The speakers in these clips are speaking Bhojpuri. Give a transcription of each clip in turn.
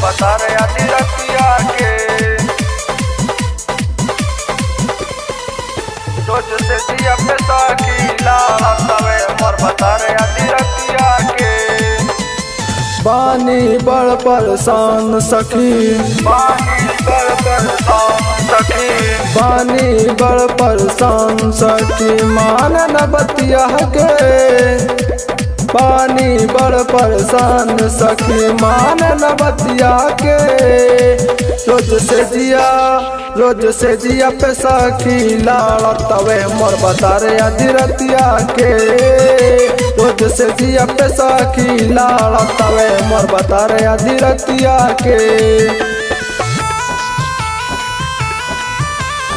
बता रे आधी रतिया के रोज से दिया पे साकीला तवे मोर बता रे आधी रतिया के बानी बड़ परेशान सखी बानी बड़ परेशान सखी बानी बड़ परेशान सखी मान न बतिया के पानी बड़ परेशान सखी मान न बतिया के रोज से जिया पे सखी लाड़ तवे मोर बता रे आधी रतिया के रोज से जिया पे सखी लाड़ तवे मोर बता रे आधी रतिया के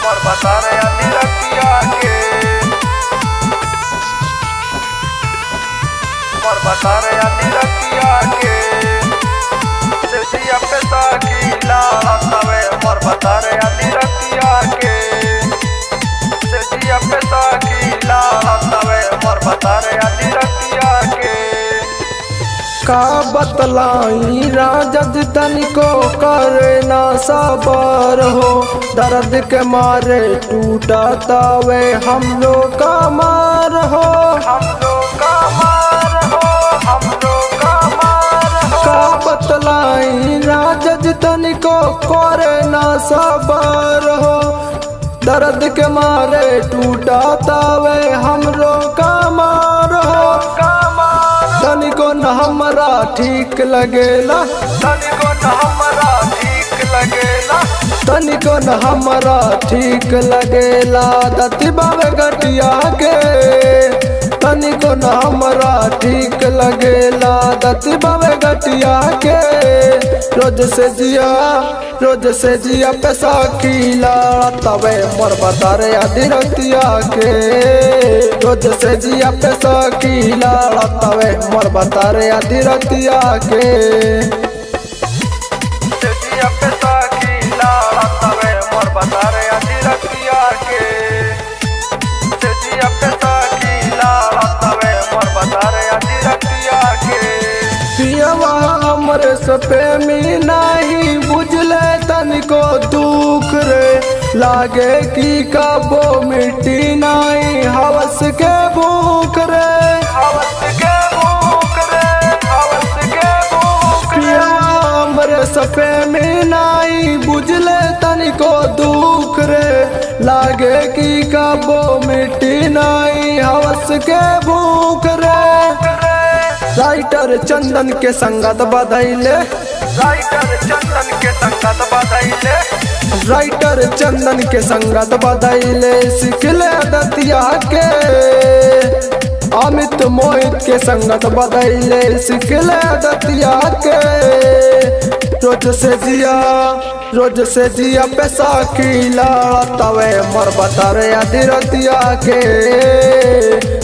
मोर बता रे आधी रतिया के मोर बता रे आधी रतिया के से जिया पे साकी लाड़ तवे मोर बता रे आधी रतिया के से जिया पे साकी लाड़ तवे मोर बता रे आधी रतिया के का बतलाई राजद तनिको करे ना सबर हो दर्द के मारे टूटा तावे हम लोग का मार हो हम लोग का मार हो हम लोग का मार हो का बतलाई राजद तनिको करे ना सबर हो दर्द के मारे टूटा तावे हम लोग का मार हो तनिको न हमरा ठीक लगेला तनिको न हमरा ठीक लगेला तनिको न हमरा ठीक लगेला दती बावे गटिया के तनिको न हमरा ठीक लगेला दती बावे गटिया के रोज से जिया पे साकी लाड़ तवे मोर बता रे आधी रतिया के रोज से जिया पे साकी लाड़ तवे मोर बता रे आधी रतिया के से जिया पे साकी लाड़ तवे मोर बता रे आधी रतिया के से जिया पे साकी लाड़ तवे मोर बता रे आधी रतिया के पियवा हमरे सपेमी नहीं बुझले तनिको दुख रे लागे की कबो मिट्टी नहीं हवस के भूख रे हवस के भूख रे हवस के भूख रे पियवा हमरे सपेमी नहीं बुझले तनिको दुख रे लागे की कबो मिट्टी नहीं हवस के भूख रे राइटर चंदन के संगत बधैले राइटर चंदन के संगत बधैले राइटर चंदन के संगत बधैले सिखले दतिया के अमित मोहित के संगत बधैले सिखले दतिया के रोज से जिया पे साकी लाड़ तवे मोर बता रे आधी रतिया के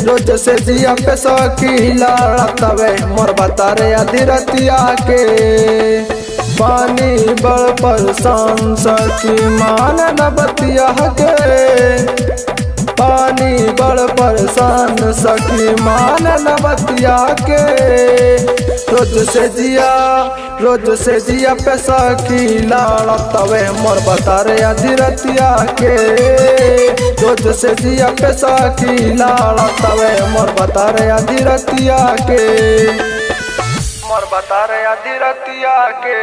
रोज से जिया पे साकी लाड़ तवे मोर बता रे आधी रतिया के पानी बड़ परेशान सखी मान न बतिया के पानी बड़ परेशान सखी मान न बतिया के रोज से जिया पे साकी लाड़ तवे मोर बता रे आधी रतिया के रोज से जिया पे साकी लाड़ तवे मोर बता रे आधी रतिया के मोर बता रे आधी रतिया के।